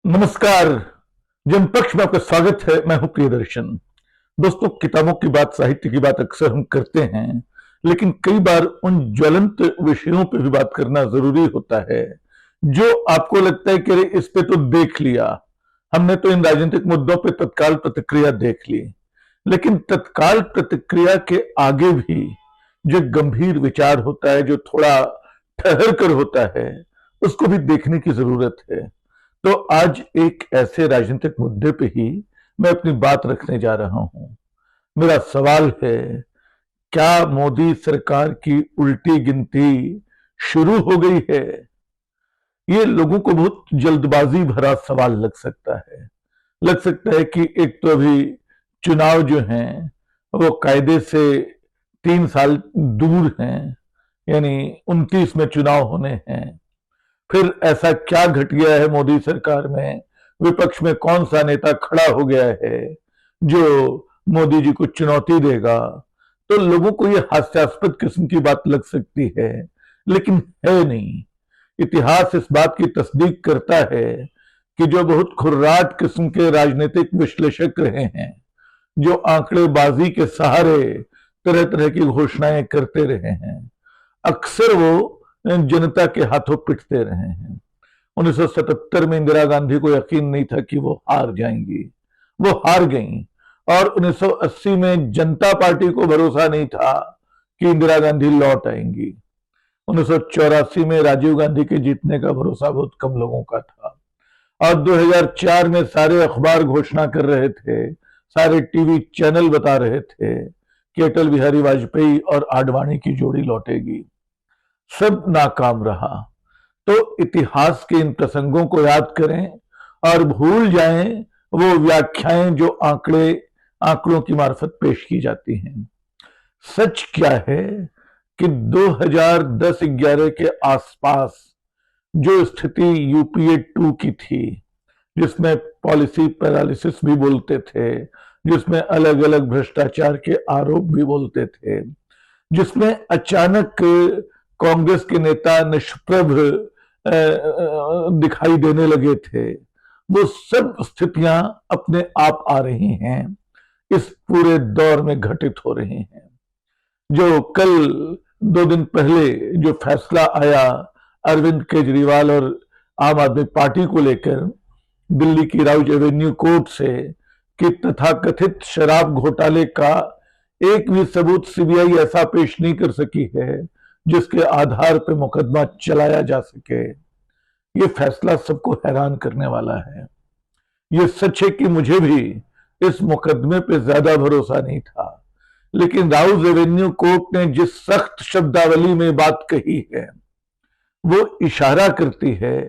नमस्कार। जनपक्ष में आपका स्वागत है। मैं हूं प्रियदर्शन। दोस्तों, किताबों की बात, साहित्य की बात अक्सर हम करते हैं, लेकिन कई बार उन ज्वलंत विषयों पर भी बात करना जरूरी होता है जो आपको लगता है कि अरे इस पे तो देख लिया, हमने तो इन राजनीतिक मुद्दों पे तत्काल प्रतिक्रिया देख ली। लेकिन तत्काल प्रतिक्रिया के आगे भी जो गंभीर विचार होता है, जो थोड़ा ठहर कर होता है, उसको भी देखने की जरूरत है। तो आज एक ऐसे राजनीतिक मुद्दे पे ही मैं अपनी बात रखने जा रहा हूं। मेरा सवाल है, क्या मोदी सरकार की उल्टी गिनती शुरू हो गई है? ये लोगों को बहुत जल्दबाजी भरा सवाल लग सकता है। लग सकता है कि एक तो अभी चुनाव जो हैं वो कायदे से 3 साल दूर हैं, यानी 29 में चुनाव होने हैं। फिर ऐसा क्या घट गया है मोदी सरकार में, विपक्ष में कौन सा नेता खड़ा हो गया है जो मोदी जी को चुनौती देगा? तो लोगों को यह हास्यास्पद किस्म की बात लग सकती है, लेकिन है नहीं। इतिहास इस बात की तस्दीक करता है कि जो बहुत खुर्राट किस्म के राजनीतिक विश्लेषक रहे हैं, जो आंकड़ेबाजी के सहारे तरह तरह की घोषणाएं करते रहे हैं, अक्सर वो जनता के हाथों पिटते रहे हैं। 1977 में इंदिरा गांधी को यकीन नहीं था कि वो हार जाएंगी, वो हार गईं। और 1980 में जनता पार्टी को भरोसा नहीं था कि इंदिरा गांधी लौट आएंगी। 1984 में राजीव गांधी के जीतने का भरोसा बहुत कम लोगों का था। और 2004 में सारे अखबार घोषणा कर रहे थे, सारे टीवी चैनल बता रहे थे कि अटल बिहारी वाजपेयी और आडवाणी की जोड़ी लौटेगी। सब नाकाम रहा। तो इतिहास के इन प्रसंगों को याद करें और भूल जाएं वो व्याख्याएं जो आंकड़ों की मार्फत पेश की जाती हैं। सच क्या है कि 2010-11 के आसपास जो स्थिति यूपीए 2 की थी, जिसमें पॉलिसी पैरालिसिस भी बोलते थे, जिसमें अलग अलग भ्रष्टाचार के आरोप भी बोलते थे, जिसमें अचानक कांग्रेस के नेता निष्प्रभ दिखाई देने लगे थे, वो सब स्थितियां अपने आप आ रही हैं, इस पूरे दौर में घटित हो रही हैं। जो कल 2 दिन पहले जो फैसला आया अरविंद केजरीवाल और आम आदमी पार्टी को लेकर दिल्ली की राउज एवेन्यू कोर्ट से, कि तथाकथित शराब घोटाले का एक भी सबूत सीबीआई ऐसा पेश नहीं कर सकी है जिसके आधार पर मुकदमा चलाया जा सके। ये फैसला सबको हैरान करने वाला है। ये सच है कि मुझे भी इस मुकदमे पे ज्यादा भरोसा नहीं था, लेकिन राउज एवेन्यू कोर्ट ने जिस सख्त शब्दावली में बात कही है, वो इशारा करती है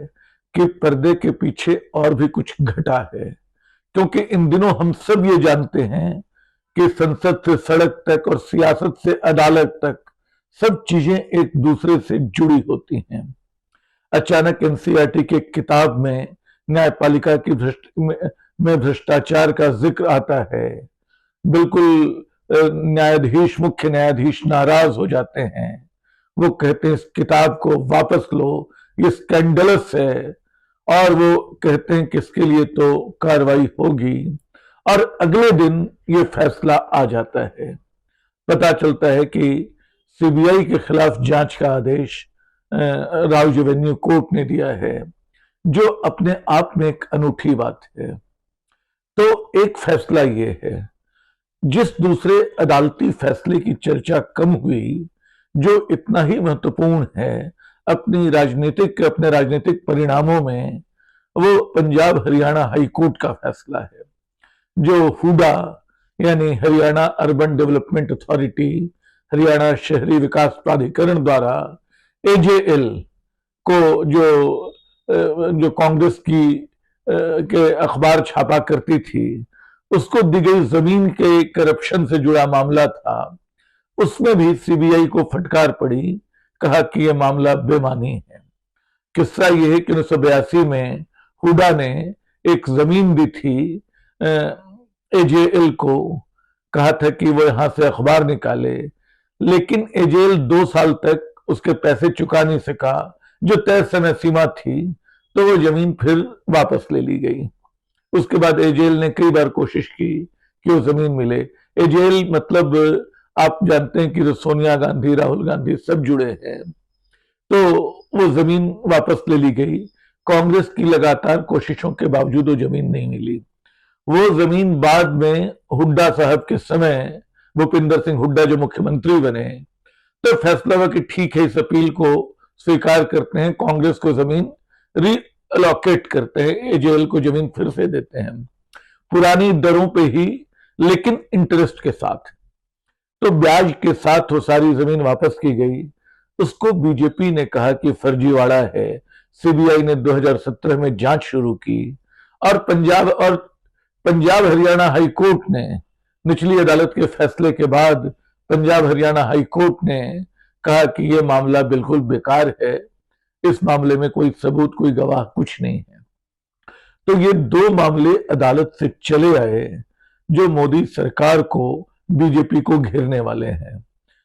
कि पर्दे के पीछे और भी कुछ घटा है। क्योंकि इन दिनों हम सब ये जानते हैं कि संसद से सड़क तक और सियासत से अदालत तक सब चीजें एक दूसरे से जुड़ी होती हैं। अचानक एनसीईआरटी के किताब में न्यायपालिका की में भ्रष्टाचार का जिक्र आता है। बिल्कुल न्यायाधीश, मुख्य न्यायाधीश नाराज हो जाते हैं। वो कहते हैं इस किताब को वापस लो, ये स्कैंडलस है। और वो कहते हैं कि इसके लिए तो कार्रवाई होगी। और अगले दिन ये फैसला आ जाता है। पता चलता है कि सीबीआई के खिलाफ जांच का आदेश राउज एवेन्यू कोर्ट ने दिया है, जो अपने आप में एक अनूठी बात है। तो एक फैसला ये है, जिस दूसरे अदालती फैसले की चर्चा कम हुई, जो इतना ही महत्वपूर्ण है अपने राजनीतिक परिणामों में, वो पंजाब हरियाणा हाई कोर्ट का फैसला है, जो हुडा यानी Haryana urban development authority, Haryana शहरी विकास प्राधिकरण द्वारा एजेएल को, जो कांग्रेस के अखबार छापा करती थी, उसको दी गई जमीन के करप्शन से जुड़ा मामला था, उसमें भी सीबीआई को फटकार पड़ी। कहा कि यह मामला बेमानी है। किस्सा यह है कि 1982 में हुडा ने एक जमीन दी थी एजेएल को, कहा था कि वो यहां से अखबार निकाले, लेकिन एजेएल 2 साल तक उसके पैसे चुका नहीं सका, जो तय समय सीमा थी। तो वो जमीन फिर वापस ले ली गई। उसके बाद एजेल ने कई बार कोशिश की कि वो जमीन मिले। एजेल मतलब आप जानते हैं कि जो सोनिया गांधी, राहुल गांधी सब जुड़े हैं, तो वो जमीन वापस ले ली गई। कांग्रेस की लगातार कोशिशों के बावजूद वो जमीन नहीं मिली। वो जमीन बाद में हुड्डा साहब के समय, भूपिंदर सिंह हुड्डा जो मुख्यमंत्री बने, तो फैसला हुआ कि ठीक है, इस अपील को स्वीकार करते हैं, कांग्रेस को जमीन रीअलोकेट करते हैं, एजेएल को जमीन फिर से देते हैं पुरानी दरों पे ही, लेकिन इंटरेस्ट के साथ। तो ब्याज के साथ वो सारी जमीन वापस की गई। उसको बीजेपी ने कहा कि फर्जीवाड़ा है। सीबीआई ने 2017 में जांच शुरू की और पंजाब हरियाणा हाई कोर्ट ने, निचली अदालत के फैसले के बाद पंजाब हरियाणा हाई कोर्ट ने कहा कि यह मामला बिल्कुल बेकार है, इस मामले में कोई सबूत, कोई गवाह कुछ नहीं है। तो ये दो मामले अदालत से चले आए जो मोदी सरकार को, बीजेपी को घेरने वाले हैं।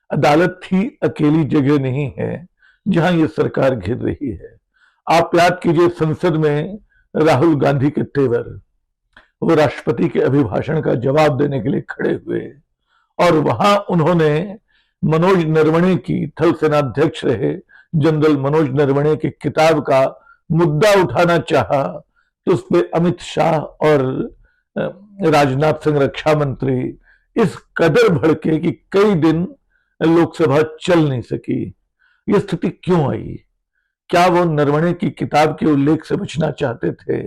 अदालत ही अकेली जगह नहीं है जहां ये सरकार घिर रही है। आप याद कीजिए, संसद में राहुल गांधी के तेवर, वो राष्ट्रपति के अभिभाषण का जवाब देने के लिए खड़े हुए और वहां उन्होंने मनोज नरवणे की, थल सेनाध्यक्ष रहे जनरल मनोज नरवणे की किताब का मुद्दा उठाना चाहा, तो उस पर अमित शाह और राजनाथ सिंह रक्षा मंत्री इस कदर भड़के कि कई दिन लोकसभा चल नहीं सकी। यह स्थिति क्यों आई? क्या वो नरवणे की किताब के उल्लेख से बचना चाहते थे?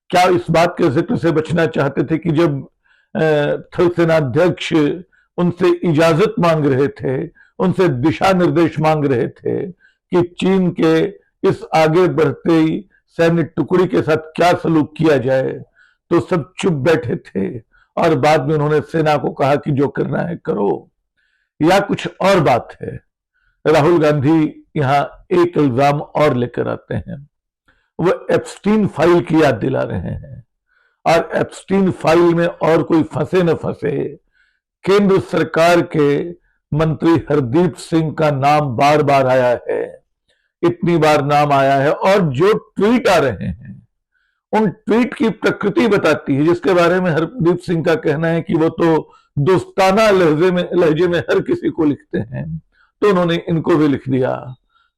क्या इस बात के जिक्र से बचना चाहते थे कि जब थल सेनाध्यक्ष उनसे इजाजत मांग रहे थे, उनसे दिशा निर्देश मांग रहे थे कि चीन के इस आगे बढ़ते सैन्य टुकड़ी के साथ क्या सलूक किया जाए, तो सब चुप बैठे थे और बाद में उन्होंने सेना को कहा कि जो करना है करो? या कुछ और बात है? राहुल गांधी यहां एक इल्जाम और लेकर आते हैं। वो एप्स्टीन फाइल की याद दिला रहे हैं, और एप्स्टीन फाइल में और कोई फंसे न फंसे, केंद्र सरकार के मंत्री हरदीप सिंह का नाम बार बार आया है। इतनी बार नाम आया है और जो ट्वीट आ रहे हैं उन ट्वीट की प्रकृति बताती है, जिसके बारे में हरदीप सिंह का कहना है कि वो तो दोस्ताना लहजे में हर किसी को लिखते हैं, तो उन्होंने इनको भी लिख दिया।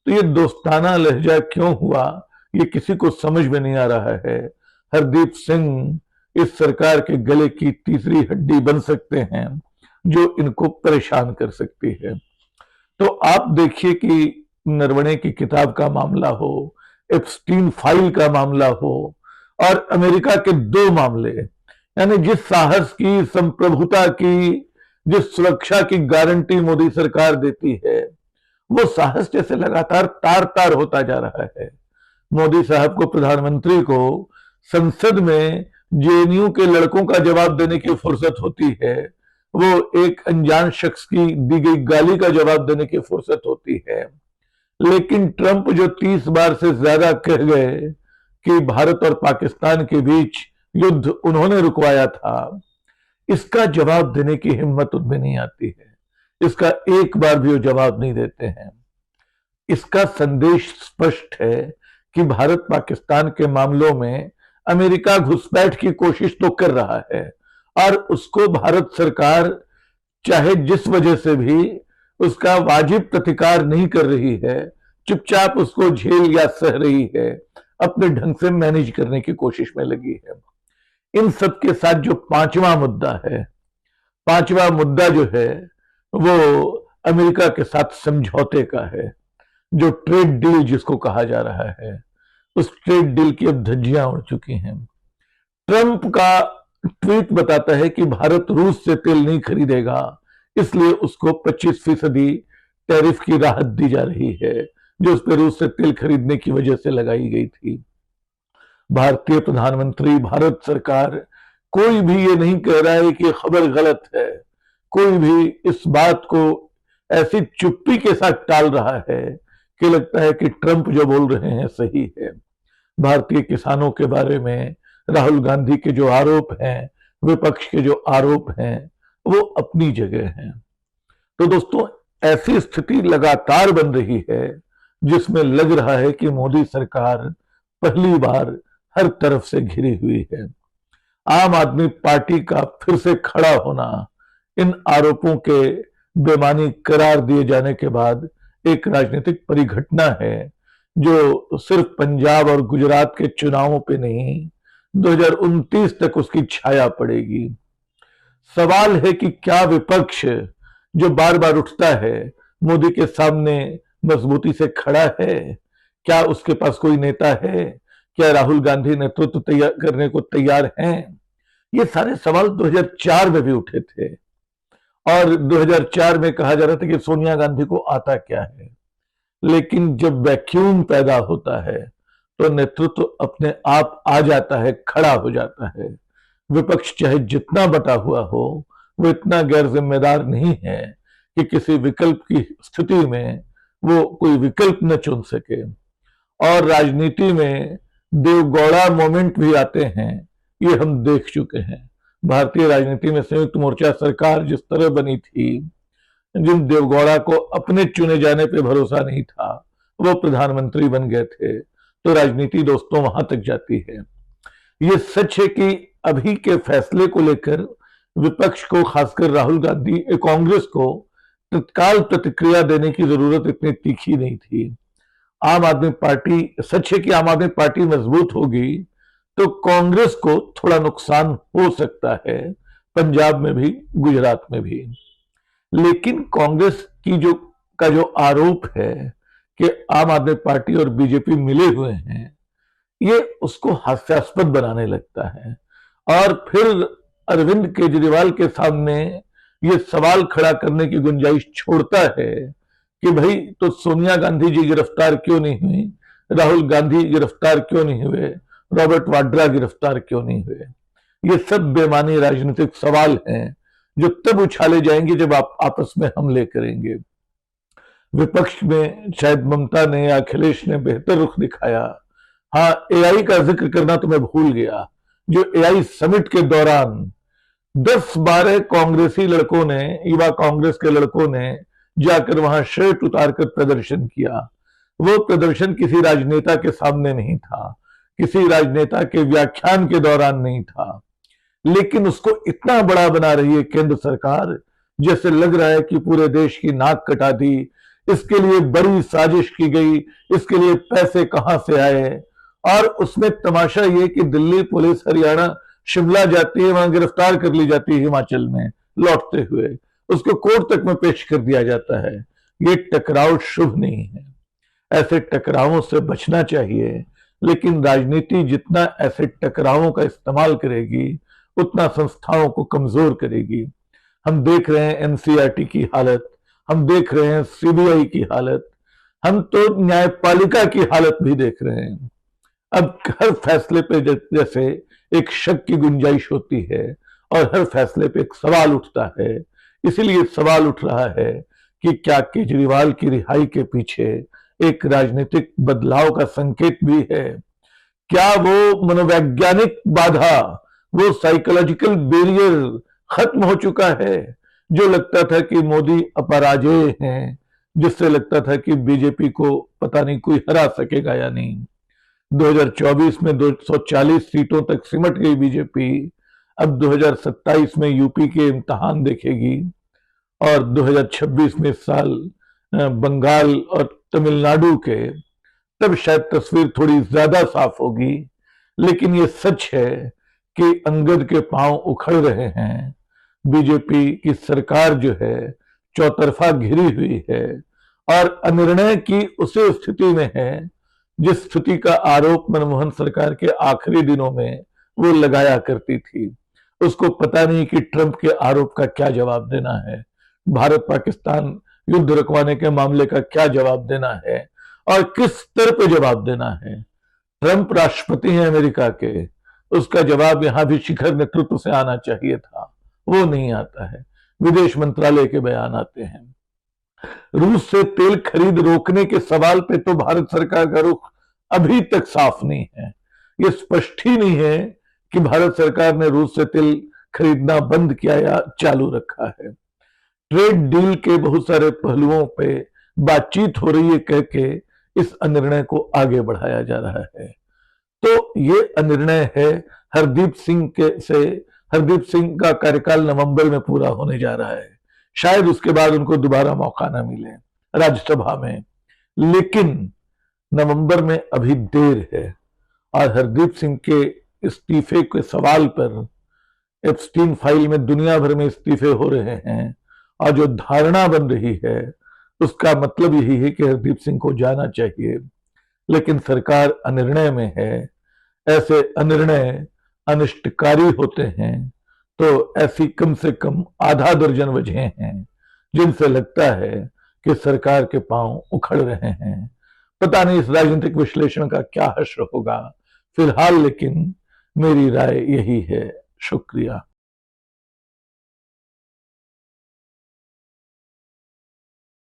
तो ये दोस्ताना लहजा क्यों हुआ, ये किसी को समझ में नहीं आ रहा है। हरदीप सिंह इस सरकार के गले की तीसरी हड्डी बन सकते हैं जो इनको परेशान कर सकती है। तो आप देखिए कि नरवणे की किताब का मामला हो, एप्स्टीन फाइल का मामला हो, और अमेरिका के दो मामले, यानी जिस साहस की, संप्रभुता की, जिस सुरक्षा की गारंटी मोदी सरकार देती है, वो साहस जैसे लगातार तार तार होता जा रहा है। मोदी साहब को, प्रधानमंत्री को संसद में जेएनयू के लड़कों का जवाब देने की फुर्सत होती है, वो एक अनजान शख्स की दी गई गाली का जवाब देने की फुर्सत होती है। लेकिन ट्रंप जो 30 बार से ज्यादा कह गए कि भारत और पाकिस्तान के बीच युद्ध उन्होंने रुकवाया था, इसका जवाब देने की हिम्मत उनमें नहीं आती है। इसका एक बार भी वो जवाब नहीं देते हैं। इसका संदेश स्पष्ट है कि भारत पाकिस्तान के मामलों में अमेरिका घुसपैठ की कोशिश तो कर रहा है, और उसको भारत सरकार चाहे जिस वजह से भी उसका वाजिब प्रतिकार नहीं कर रही है, चुपचाप उसको झेल या सह रही है, अपने ढंग से मैनेज करने की कोशिश में लगी है। इन सब के साथ जो पांचवा मुद्दा है, पांचवा मुद्दा जो है वो अमेरिका के साथ समझौते का है, जो ट्रेड डील जिसको कहा जा रहा है। उस ट्रेड डील की अब धज्जियां उड़ चुकी हैं। ट्रंप का ट्वीट बताता है कि भारत रूस से तेल नहीं खरीदेगा, इसलिए उसको 25% टैरिफ की राहत दी जा रही है, जो उस पर रूस से तेल खरीदने की वजह से लगाई गई थी। भारतीय प्रधानमंत्री, भारत सरकार, कोई भी ये नहीं कह रहा है कि खबर गलत है, कोई भी इस बात को ऐसी चुप्पी के साथ टाल रहा है कि लगता है कि ट्रंप जो बोल रहे हैं सही है। भारतीय किसानों के बारे में राहुल गांधी के जो आरोप हैं, विपक्ष के जो आरोप हैं, वो अपनी जगह हैं। तो दोस्तों, ऐसी स्थिति लगातार बन रही है जिसमें लग रहा है कि मोदी सरकार पहली बार हर तरफ से घिरी हुई है। आम आदमी पार्टी का फिर से खड़ा होना इन आरोपों के बेमानी करार दिए जाने के बाद एक राजनीतिक परिघटना है जो सिर्फ पंजाब और गुजरात के चुनावों पे नहीं, 2029 तक उसकी छाया पड़ेगी। सवाल है कि क्या विपक्ष जो बार बार उठता है मोदी के सामने मजबूती से खड़ा है? क्या उसके पास कोई नेता है? क्या राहुल गांधी नेतृत्व तैयार करने को तैयार हैं? ये सारे सवाल 2004 में भी उठे थे और 2004 में कहा जा रहा था कि सोनिया गांधी को आता क्या है, लेकिन जब वैक्यूम पैदा होता है तो नेतृत्व अपने आप आ जाता है, खड़ा हो जाता है। विपक्ष चाहे जितना बटा हुआ हो, वो इतना गैर जिम्मेदार नहीं है कि किसी विकल्प की स्थिति में वो कोई विकल्प न चुन सके। और राजनीति में देवगौड़ा मोमेंट भी आते हैं, ये हम देख चुके हैं। भारतीय राजनीति में संयुक्त मोर्चा सरकार जिस तरह बनी थी, जिन देवगौड़ा को अपने चुने जाने पे भरोसा नहीं था वो प्रधानमंत्री बन गए थे, तो राजनीति दोस्तों वहां तक जाती है। ये सच है कि अभी के फैसले को लेकर विपक्ष को, खासकर राहुल गांधी, कांग्रेस को तत्काल प्रतिक्रिया देने की जरूरत इतनी तीखी नहीं थी। आम आदमी पार्टी, सच है कि आम आदमी पार्टी मजबूत होगी तो कांग्रेस को थोड़ा नुकसान हो सकता है, पंजाब में भी, गुजरात में भी। लेकिन कांग्रेस की जो आरोप है कि आम आदमी पार्टी और बीजेपी मिले हुए हैं, ये उसको हास्यास्पद बनाने लगता है और फिर अरविंद केजरीवाल के सामने ये सवाल खड़ा करने की गुंजाइश छोड़ता है कि भाई तो सोनिया गांधी जी गिरफ्तार क्यों नहीं हुई, राहुल गांधी गिरफ्तार क्यों नहीं हुए, रॉबर्ट वाड्रा गिरफ्तार क्यों नहीं हुए। ये सब बेमानी राजनीतिक सवाल हैं जो तब उछाले जाएंगे जब आप आपस में हमले करेंगे। विपक्ष में शायद ममता ने या अखिलेश ने बेहतर रुख दिखाया। हाँ, एआई का जिक्र करना तो मैं भूल गया। जो एआई समिट के दौरान 10-12 कांग्रेसी लड़कों ने, युवा कांग्रेस के लड़कों ने जाकर वहां शर्ट उतारकर प्रदर्शन किया, वो प्रदर्शन किसी राजनेता के सामने नहीं था, किसी राजनेता के व्याख्यान के दौरान नहीं था, लेकिन उसको इतना बड़ा बना रही है केंद्र सरकार, जैसे लग रहा है कि पूरे देश की नाक कटा दी, इसके लिए बड़ी साजिश की गई, इसके लिए पैसे कहां से आए। और उसमें तमाशा ये कि दिल्ली पुलिस हरियाणा शिमला जाती है, वहां गिरफ्तार कर ली जाती है, हिमाचल में लौटते हुए उसको कोर्ट तक में पेश कर दिया जाता है। ये टकराव शुभ नहीं है, ऐसे टकरावों से बचना चाहिए। लेकिन राजनीति जितना ऐसे टकरावों का इस्तेमाल करेगी उतना संस्थाओं को कमजोर करेगी। हम देख रहे हैं एनसीईआरटी की हालत, हम देख रहे हैं सीबीआई की हालत, हम तो न्यायपालिका की हालत भी देख रहे हैं। अब हर फैसले पे जैसे एक शक की गुंजाइश होती है और हर फैसले पे एक सवाल उठता है, इसीलिए सवाल उठ रहा है कि क्या केजरीवाल की रिहाई के पीछे एक राजनीतिक बदलाव का संकेत भी है? क्या वो मनोवैज्ञानिक बाधा, वो साइकोलॉजिकल बैरियर खत्म हो चुका है? जो लगता था कि मोदी अपराजेय हैं, जिससे लगता था कि बीजेपी को पता नहीं कोई हरा सकेगा या नहीं। 2024 में 240 सीटों तक सिमट गई बीजेपी, अब 2027 में यूपी के इम्तिहान देखेगी और 2026 में इस साल बंगाल और तमिलनाडु के, तब शायद तस्वीर थोड़ी ज्यादा साफ होगी। लेकिन ये सच है कि अंगद के पांव उखड़ रहे हैं। बीजेपी की सरकार जो है चौतरफा घिरी हुई है और अनिर्णय की उसी स्थिति में है जिस स्थिति का आरोप मनमोहन सरकार के आखिरी दिनों में वो लगाया करती थी। उसको पता नहीं कि ट्रंप के आरोप का क्या जवाब देना है, भारत पाकिस्तान युद्ध रुकवाने के मामले का क्या जवाब देना है और किस स्तर पे जवाब देना है। ट्रंप राष्ट्रपति हैं अमेरिका के, उसका जवाब यहां भी शिखर नेतृत्व से आना चाहिए था, वो नहीं आता है, विदेश मंत्रालय के बयान आते हैं। रूस से तेल खरीद रोकने के सवाल पे तो भारत सरकार का रुख अभी तक साफ नहीं है। ये स्पष्ट ही नहीं है कि भारत सरकार ने रूस से तेल खरीदना बंद किया या चालू रखा है। ट्रेड डील के बहुत सारे पहलुओं पे बातचीत हो रही है कह के इस निर्णय को आगे बढ़ाया जा रहा है। तो ये अनिर्णय है हरदीप सिंह हरदीप सिंह का कार्यकाल नवंबर में पूरा होने जा रहा है। शायद उसके बाद उनको दोबारा मौका ना मिले राज्यसभा में, लेकिन नवंबर में अभी देर है। और हरदीप सिंह के इस्तीफे के सवाल पर एप्स्टीन फाइल में दुनिया भर में इस्तीफे हो रहे हैं, और जो धारणा बन रही है उसका मतलब यही है कि हरदीप सिंह को जाना चाहिए, लेकिन सरकार अनिर्णय में है। ऐसे अनिर्णय अनिष्टकारी होते हैं, तो ऐसी कम से कम आधा दर्जन वजहें हैं जिनसे लगता है कि सरकार के पांव उखड़ रहे हैं। पता नहीं इस राजनीतिक विश्लेषण का क्या हश्र होगा, फिलहाल लेकिन मेरी राय यही है। शुक्रिया।